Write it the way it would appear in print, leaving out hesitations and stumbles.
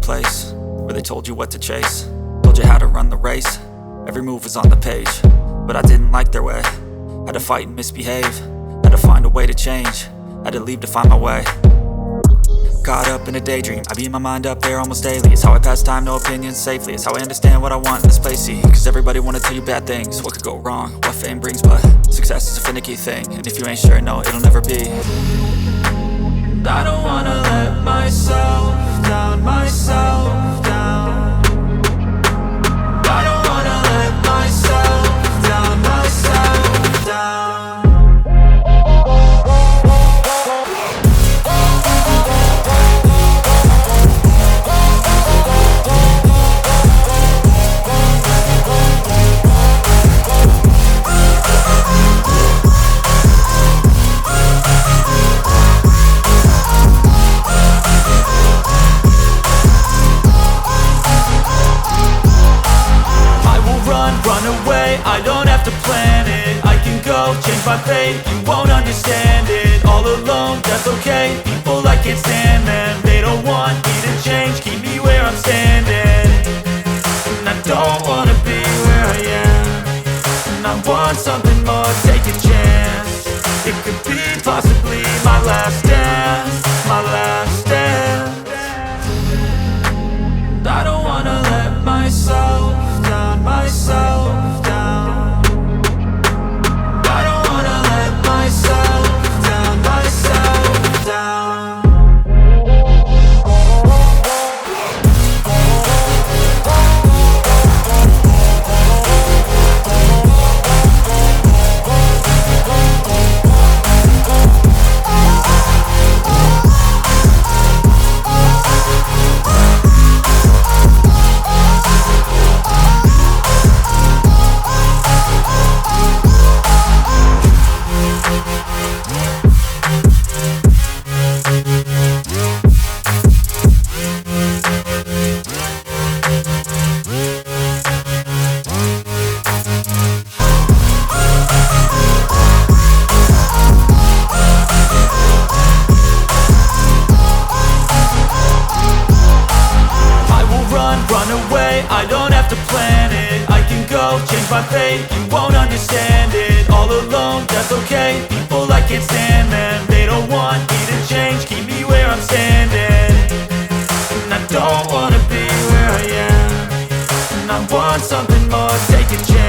place where they told you what to chase, told you how to run the race. Every move was on the page, but I didn't like their way. Had to fight and misbehave, had to find a way to change, had to leave to find my way. Caught up in a daydream, I beat my mind up there almost daily. It's how I pass time, no opinions safely. It's how I understand what I want in this place, see. Cause everybody wanna tell you bad things, what could go wrong, what fame brings. But success is a finicky thing, and if you ain't sure, no, it'll never be. I don't wanna let myself down, myself down. I don't wanna let myself down, myself down. Run away, I don't have to plan it. I can go, change my fate, you won't understand it. All alone, that's okay, people I can't stand them. They don't want me to change, keep me where I'm standing. And I don't wanna be where I am, and I want something more, take a chance. It could be possibly my last dance, my last dance. I don't wanna let myself down, myself down. I don't wanna let myself down, myself down. Run away, I don't have to plan it. I can go, change my fate, you won't understand it. All alone, that's okay, people I can't stand them. They don't want me to change, keep me where I'm standing. And I don't wanna be where I am, and I want something more, take a chance.